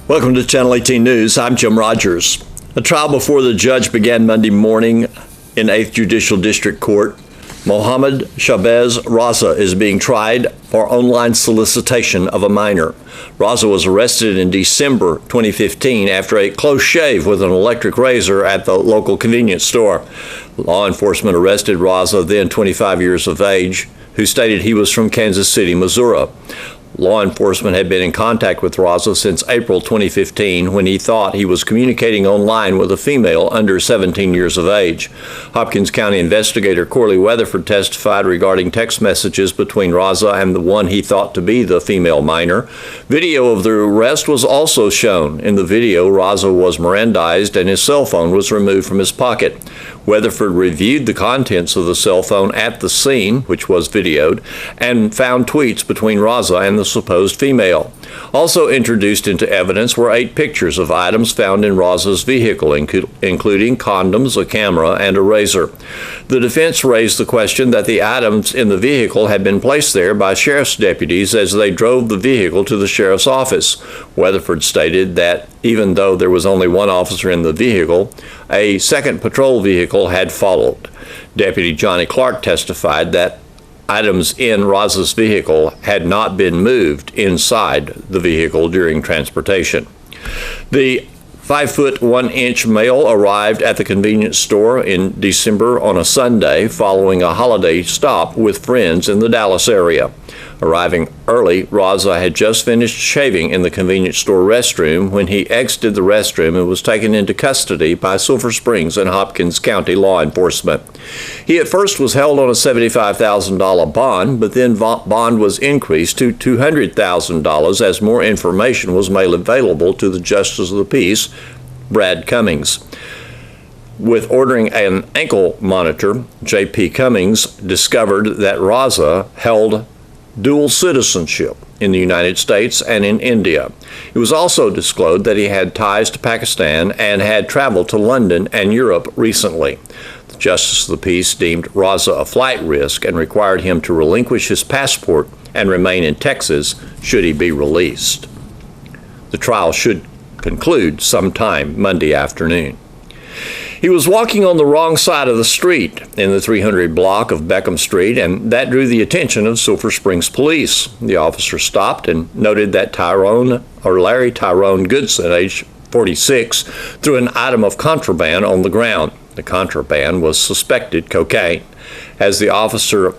Welcome to Channel 18 News. I'm Jim Rogers. A trial before the judge began Monday morning in 8th Judicial District Court. Mohammed Shabez Raza is being tried for online solicitation of a minor. Raza was arrested in December 2015 after a close shave with an electric razor at the local convenience store. Law enforcement arrested Raza, then 25 years of age, who stated he was from Kansas City, Missouri. Law enforcement had been in contact with Raza since April 2015 when he thought he was communicating online with a female under 17 years of age. Hopkins County investigator Corley Weatherford testified regarding text messages between Raza and the one he thought to be the female minor. Video of the arrest was also shown. In the video, Raza was Mirandized and his cell phone was removed from his pocket. Weatherford reviewed the contents of the cell phone at the scene, which was videoed, and found tweets between Raza and the supposed female. Also introduced into evidence were 8 pictures of items found in Raza's vehicle, including condoms, a camera, and a razor. The defense raised the question that the items in the vehicle had been placed there by sheriff's deputies as they drove the vehicle to the sheriff's office. Weatherford stated that even though there was only one officer in the vehicle, a second patrol vehicle had followed. Deputy Johnny Clark testified that items in Raza's vehicle had not been moved inside the vehicle during transportation. The 5'1" male arrived at the convenience store in December on a Sunday following a holiday stop with friends in the Dallas area. Arriving early, Raza had just finished shaving in the convenience store restroom when he exited the restroom and was taken into custody by Sulphur Springs and Hopkins County law enforcement. He at first was held on a $75,000 bond, but then bond was increased to $200,000 as more information was made available to the Justice of the Peace, Brad Cummings. With ordering an ankle monitor, J.P. Cummings discovered that Raza held dual citizenship in the United States and in India. It was also disclosed that he had ties to Pakistan and had traveled to London and Europe recently. The Justice of the Peace deemed Raza a flight risk and required him to relinquish his passport and remain in Texas should he be released. The trial should conclude sometime Monday afternoon. He was walking on the wrong side of the street in the 300 block of Beckham Street, and that drew the attention of Sulphur Springs police. The officer stopped and noted that Larry Tyrone Goodson, age 46, threw an item of contraband on the ground. The contraband was suspected cocaine. As the officer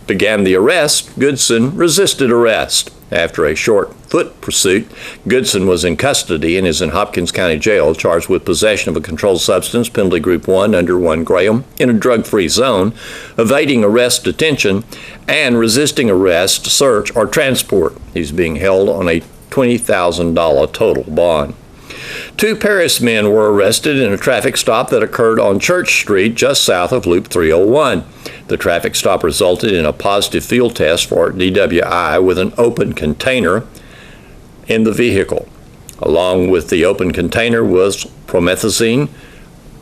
began the arrest, Goodson resisted arrest. After a short foot pursuit, Goodson was in custody and is in Hopkins County Jail, charged with possession of a controlled substance, penalty group 1, under 1 gram, in a drug-free zone, evading arrest detention, and resisting arrest, search, or transport. He's being held on a $20,000 total bond. 2 Paris men were arrested in a traffic stop that occurred on Church Street just south of Loop 301. The traffic stop resulted in a positive field test for DWI with an open container in the vehicle. Along with the open container was promethazine,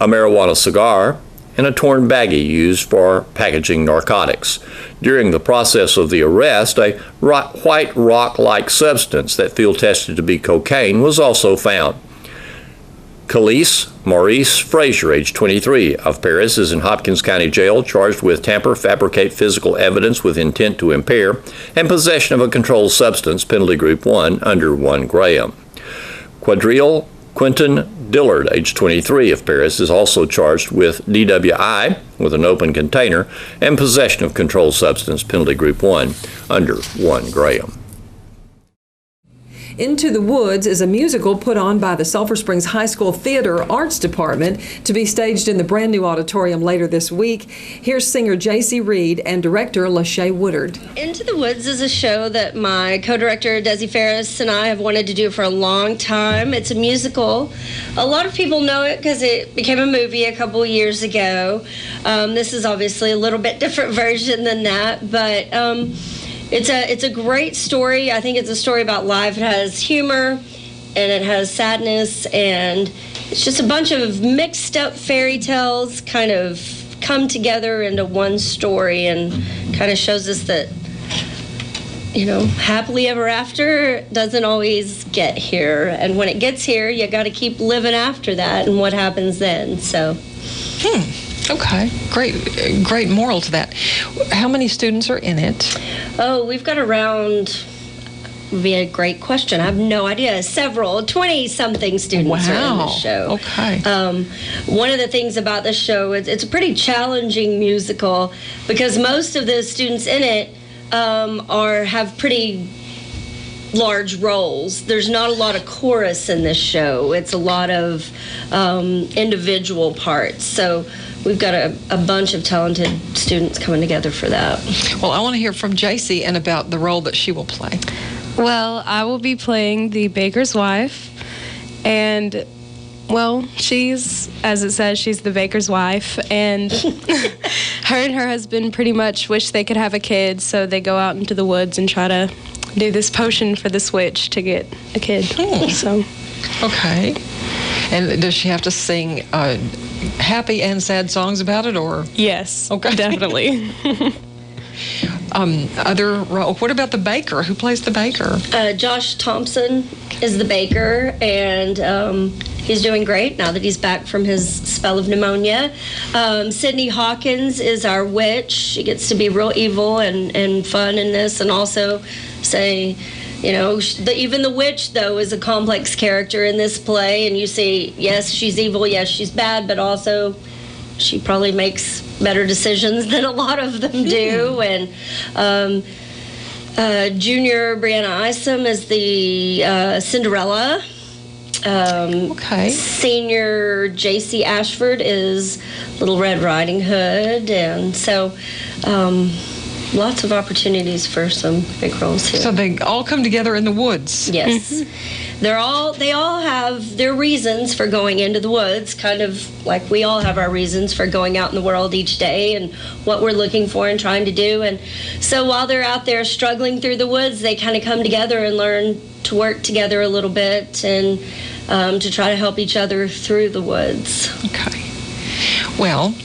a marijuana cigar, and a torn baggie used for packaging narcotics. During the process of the arrest, a white rock-like substance that field tested to be cocaine was also found. Khalees Maurice Frazier, age 23, of Paris, is in Hopkins County Jail, charged with tamper, fabricate physical evidence with intent to impair, and possession of a controlled substance, penalty group 1, under 1 gram. Quadrille Quentin Dillard, age 23, of Paris, is also charged with DWI, with an open container, and possession of controlled substance, penalty group 1, under 1 gram. Into the Woods is a musical put on by the Sulphur Springs High School Theater Arts Department to be staged in the brand new auditorium later this week. Here's singer J.C. Reed and director Lachey Woodard. Into the Woods is a show that my co-director Desi Ferris and I have wanted to do for a long time. It's a musical. A lot of people know it because it became a movie a couple years ago. This is obviously a little bit different version than that, but it's a great story. I think it's a story about life. It has humor and it has sadness, and it's just a bunch of mixed up fairy tales kind of come together into one story, and kind of shows us that happily ever after doesn't always get here. And when it gets here, you got to keep living after that and what happens then. So. Okay, great moral to that. How many students are in it? Oh, we've got around, would be a great question. I have no idea. Several, 20-something students are in the show. Okay. One of the things about this show is it's a pretty challenging musical because most of the students in it have pretty large roles. There's not a lot of chorus in this show. It's a lot of individual parts. So we've got a bunch of talented students coming together for that. Well, I want to hear from JC and about the role that she will play. Well, I will be playing the baker's wife, and she's, as it says, she's the baker's wife, and her and her husband pretty much wish they could have a kid, so they go out into the woods and try to do this potion for the switch to get a kid. So, okay. And does she have to sing happy and sad songs about it, or? Yes, okay, definitely. What about the baker? Who plays the baker? Josh Thompson is the baker, and he's doing great now that he's back from his spell of pneumonia. Sydney Hawkins is our witch. She gets to be real evil and fun in this, and also say, even the witch, though, is a complex character in this play, and you see, yes, she's evil, yes, she's bad, but also she probably makes better decisions than a lot of them do. And Junior Brianna Isom is the Cinderella. Okay. Senior J.C. Ashford is Little Red Riding Hood. And so lots of opportunities for some big roles here. So they all come together in the woods. Yes. They all have their reasons for going into the woods, kind of like we all have our reasons for going out in the world each day and what we're looking for and trying to do. And so while they're out there struggling through the woods, they kind of come together and learn to work together a little bit and to try to help each other through the woods. Okay. Well,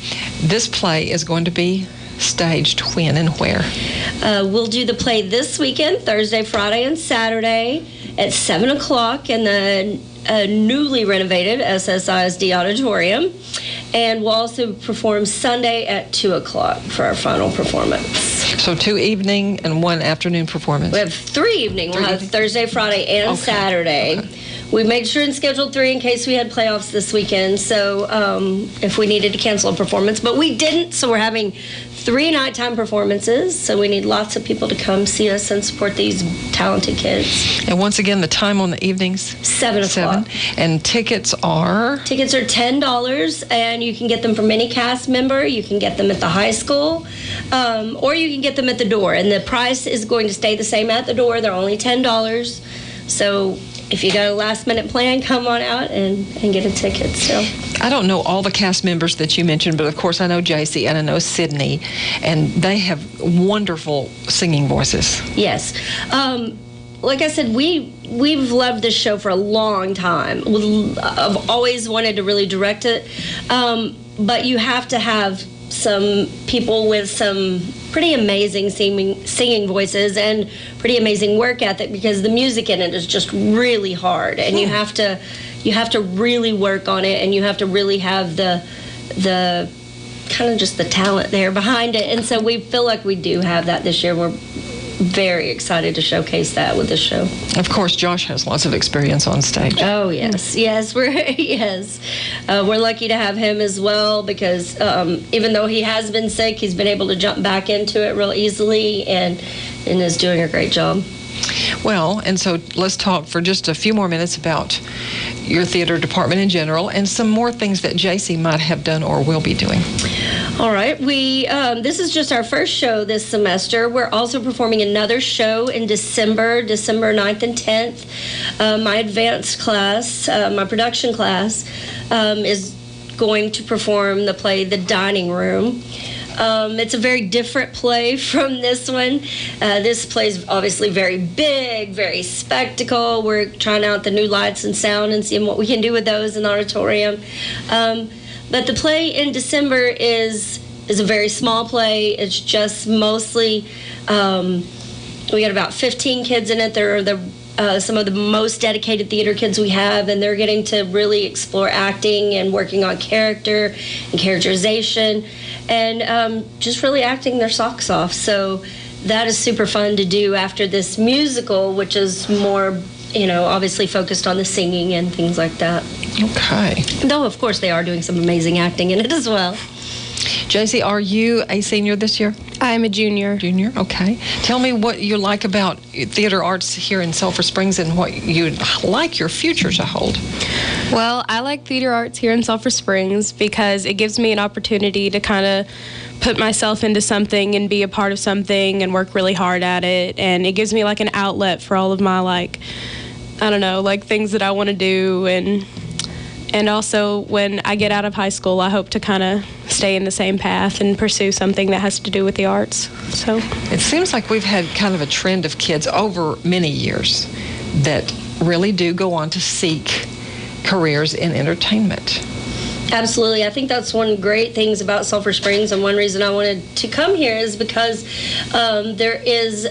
this play is going to be staged when and where? We'll do the play this weekend, Thursday, Friday, and Saturday at 7 o'clock in the newly renovated SSISD auditorium. And we'll also perform Sunday at 2 o'clock for our final performance. So 2 evening and 1 afternoon performance? We have 3 evening. We'll have Thursday, Friday, and Saturday. Okay. We made sure and scheduled 3 in case we had playoffs this weekend, so if we needed to cancel a performance. But we didn't, so we're having 3 nighttime performances, so we need lots of people to come see us and support these talented kids. And once again, the time on the evenings? 7 o'clock. And tickets are? Tickets are $10, and you can get them from any cast member. You can get them at the high school, or you can get them at the door. And the price is going to stay the same at the door. They're only $10. So if you got a last-minute plan, come on out and get a ticket. So I don't know all the cast members that you mentioned, but of course I know JC and I know Sydney, and they have wonderful singing voices. Yes. Like I said, we've loved this show for a long time. I've always wanted to really direct it, but you have to have some people with some pretty amazing singing voices and pretty amazing work ethic, because the music in it is just really hard, and you have to really work on it, and you have to really have the kind of just the talent there behind it. And so we feel like we do have that this year. We're very excited to showcase that with this show. Of course, Josh has lots of experience on stage. Oh yes, we're lucky to have him as well, because even though he has been sick, he's been able to jump back into it real easily and is doing a great job. Well, and so let's talk for just a few more minutes about your theater department in general and some more things that JC might have done or will be doing. All right. This is just our first show this semester. We're also performing another show in December 9th and 10th. My advanced class, my production class, is going to perform the play The Dining Room. It's a very different play from this one. This play is obviously very big, very spectacle. We're trying out the new lights and sound and seeing what we can do with those in the auditorium. But the play in December is a very small play. It's just mostly We got about 15 kids in it. They're some of the most dedicated theater kids we have, and they're getting to really explore acting and working on character and characterization and just really acting their socks off. So that is super fun to do after this musical, which is more, obviously focused on the singing and things like that. Okay. Though, of course, they are doing some amazing acting in it as well. JC, are you a senior this year? I'm a junior. Junior, okay. Tell me what you like about theater arts here in Sulphur Springs and what you'd like your future to hold. Well, I like theater arts here in Sulphur Springs because it gives me an opportunity to kind of put myself into something and be a part of something and work really hard at it. And it gives me like an outlet for all of my things that I want to do. And also, when I get out of high school, I hope to kind of stay in the same path and pursue something that has to do with the arts. So it seems like we've had kind of a trend of kids over many years that really do go on to seek careers in entertainment. Absolutely. I think that's one of the great things about Sulphur Springs, and one reason I wanted to come here is because there's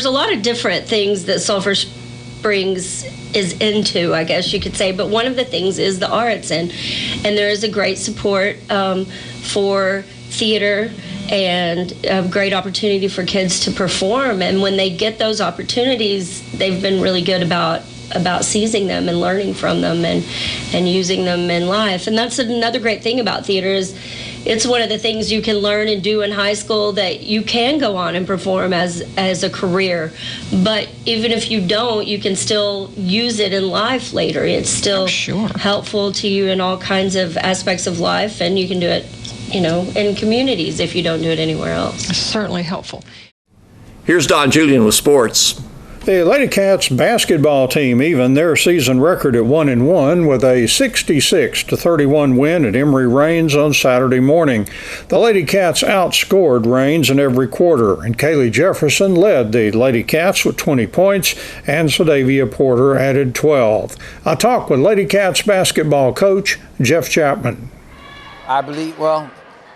a lot of different things that Sulphur Springs is into, I guess you could say, but one of the things is the arts, and there is a great support for theater and a great opportunity for kids to perform, and when they get those opportunities, they've been really good about seizing them and learning from them and using them in life. And that's another great thing about theater is it's one of the things you can learn and do in high school that you can go on and perform as a career. But even if you don't, you can still use it in life later. It's still helpful to you in all kinds of aspects of life, and you can do it, in communities if you don't do it anywhere else. It's certainly helpful. Here's Don Julian with sports. The Lady Cats basketball team evened their season record at 1-1 with a 66-31 win at Emory Raines on Saturday morning. The Lady Cats outscored Raines in every quarter, and Kaylee Jefferson led the Lady Cats with 20 points, and Sadavia Porter added 12. I talked with Lady Cats basketball coach Jeff Chapman. I believe,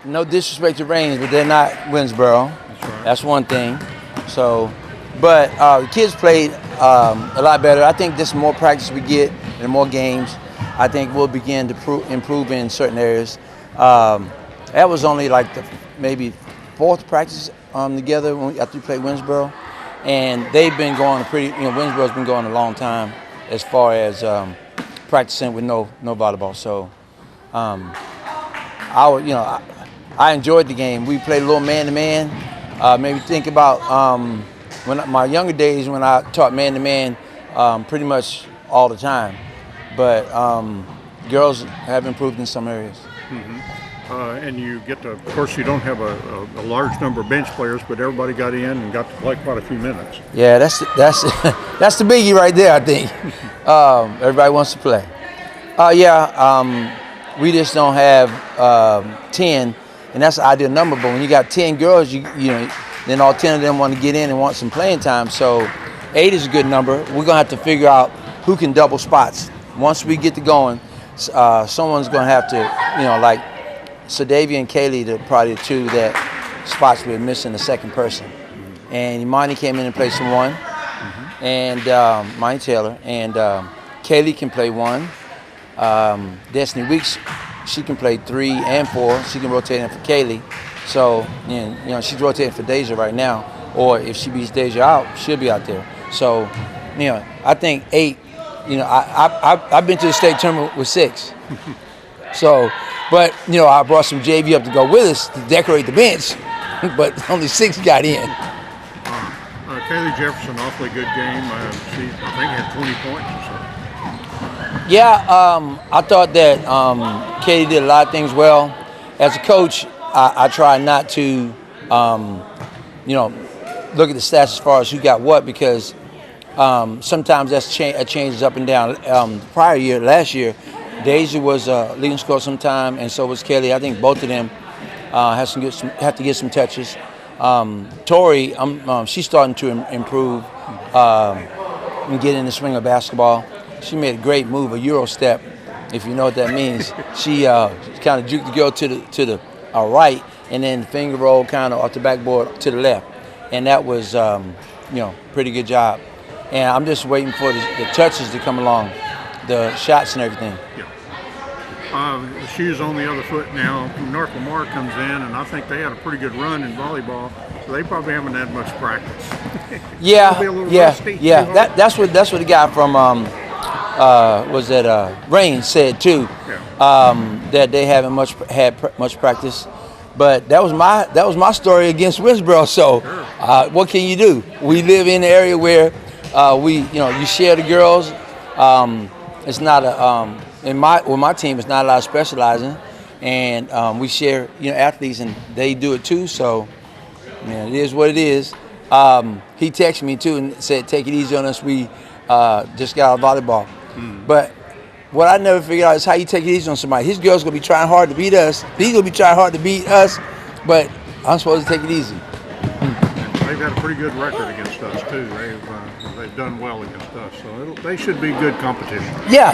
no disrespect to Raines, but they're not Winsboro. That's one thing. But the kids played a lot better. I think this more practice we get and more games, I think we'll begin to improve in certain areas. That was only like maybe fourth practice together after we played Winsboro. And they've been going Winsboro's been going a long time as far as practicing with no volleyball. So I enjoyed the game. We played a little man-to-man. Maybe think about when my younger days when I taught man-to-man pretty much all the time. But girls have improved in some areas. Mm-hmm. And you get to, of course, you don't have a large number of bench players, but everybody got in and got to play quite a few minutes. Yeah, that's the biggie right there, I think. Everybody wants to play. We just don't have 10, and that's the ideal number. But when you got 10 girls, then all 10 of them want to get in and want some playing time. So 8 is a good number. We're going to have to figure out who can double spots. Once we get to going, someone's going to have to, like Sadavia and Kaylee, probably the two that spots we're missing a second person. And Imani came in and played some one, and Imani Taylor. And Kaylee can play one. Destiny Weeks, she can play 3 and 4. She can rotate in for Kaylee. So, she's rotating for Deja right now, or if she beats Deja out, she'll be out there. So, I think 8, I've been to the state tournament with 6. So, but, I brought some JV up to go with us to decorate the bench, but only 6 got in. Kaylee Jefferson, awfully good game. She, I think, had 20 points or so. Yeah, I thought that Kaylee did a lot of things well. As a coach, I try not to, look at the stats as far as who got what, because sometimes that changes up and down. Prior year, last year, Deja was leading scorer sometime, and so was Kaylee. I think both of them have to get some touches. Tori, she's starting to improve and get in the swing of basketball. She made a great move, a Euro step, if you know what that means. She kind of juked the girl to the right, and then finger roll kind of off the backboard to the left. and that was pretty good job. And I'm just waiting for the touches to come along, the shots and everything. The shoe's on the other foot now. North Lamar comes in, and I think they had a pretty good run in volleyball. So they probably haven't had much practice. That's what the guy from Rain said too. That they haven't had much practice. But that was my story against Winsboro. So what can you do? We live in an area where you share the girls. It's not my team is not a lot of specializing, and we share athletes, and they do it too. So it is what it is. He texted me too and said, "Take it easy on us. We just got out of volleyball." But what I never figured out is how you take it easy on somebody. His girl's gonna be trying hard to beat us. He's gonna be trying hard to beat us, but I'm supposed to take it easy. They've had a pretty good record against us too. They've done well against us, so they should be good competition. Yeah.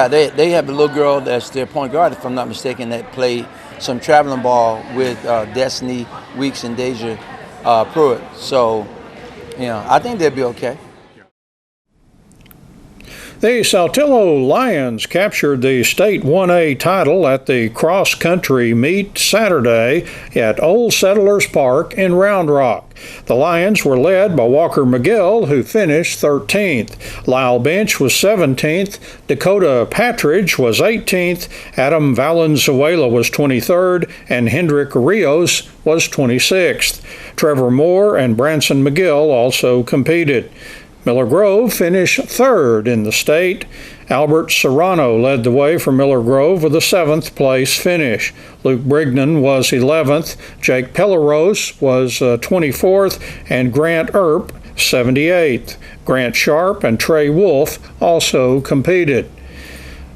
They have a little girl that's their point guard, if I'm not mistaken, that played some traveling ball with Destiny Weeks and Deja Pruitt. So, I think they'll be okay. The Saltillo Lions captured the State 1A title at the cross-country meet Saturday at Old Settlers Park in Round Rock. The Lions were led by Walker McGill, who finished 13th. Lyle Bench was 17th. Dakota Patridge was 18th. Adam Valenzuela was 23rd. And Hendrick Rios was 26th. Trevor Moore and Branson McGill also competed. Miller Grove finished third in the state. Albert Serrano led the way for Miller Grove with a 7th place finish. Luke Brignan was 11th. Jake Pelleros was 24th, and Grant Earp 78th. Grant Sharp and Trey Wolf also competed.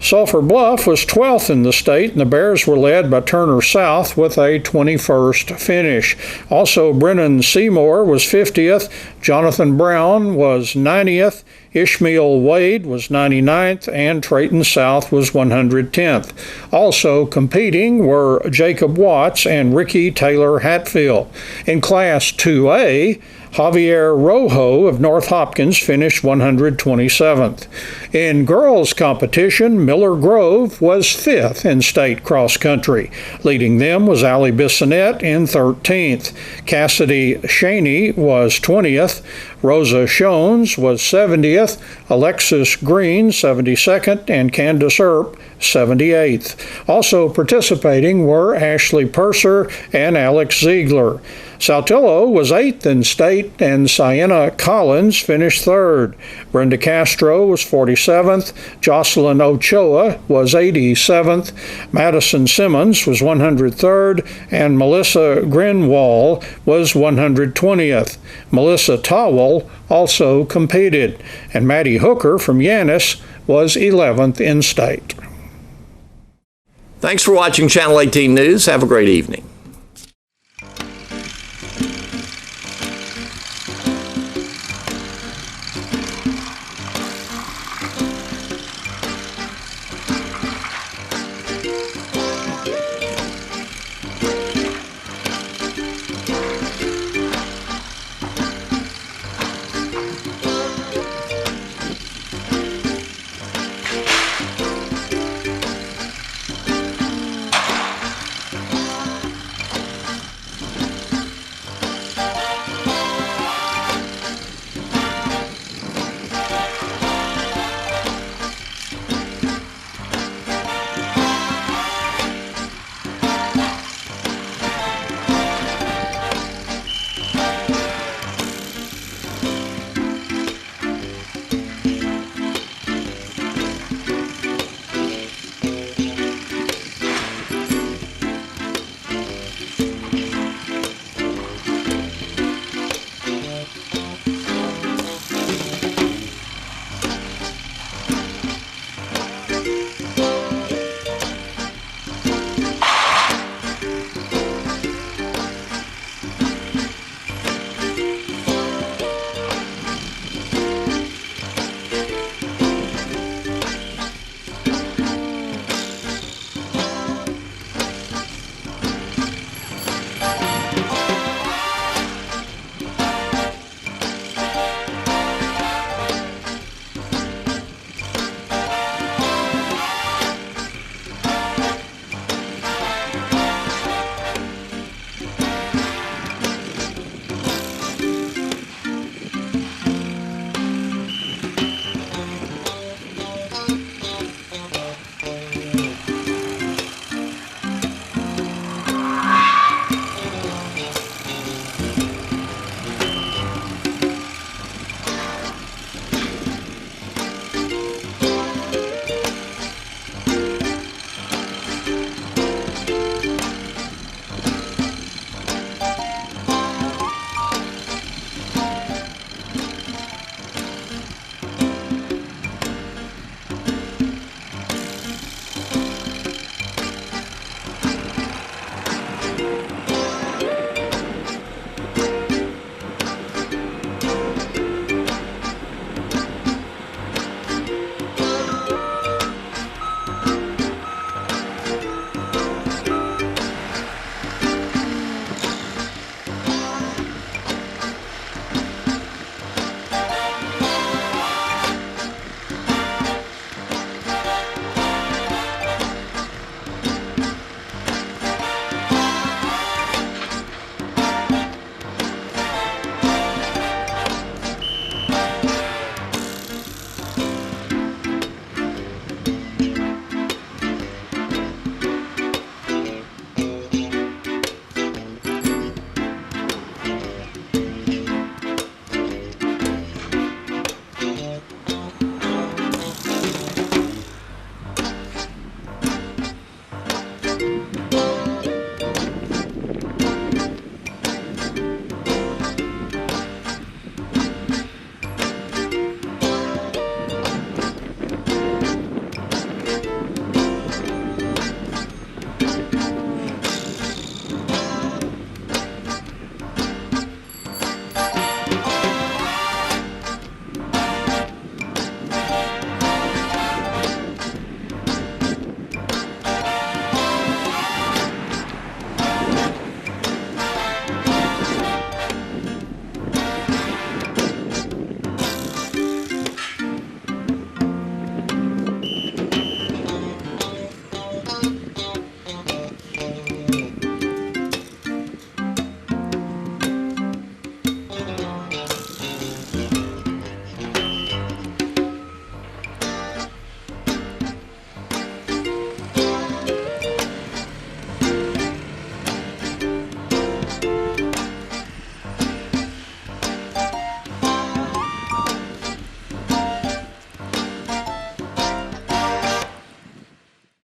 Sulphur Bluff was 12th in the state, and the Bears were led by Turner South with a 21st finish. Also, Brennan Seymour was 50th, Jonathan Brown was 90th, Ishmael Wade was 99th, and Trayton South was 110th. Also competing were Jacob Watts and Ricky Taylor Hatfield. In Class 2A, Javier Rojo of North Hopkins finished 127th. In girls competition, Miller Grove was 5th in state cross country. Leading them was Allie Bissonette in 13th. Cassidy Shaney was 20th. Rosa Shones was 70th. Alexis Green 72nd, and Candace Earp 78th. Also participating were Ashley Purser and Alex Ziegler. Saltillo was 8th in state, and Sienna Collins finished 3rd. Brenda Castro was 47th. Jocelyn Ochoa was 87th. Madison Simmons was 103rd, and Melissa Grinwall was 120th. Melissa Towell also competed, and Maddie Hooker from Yanis was 11th in state. Thanks for watching Channel 18 News. Have a great evening.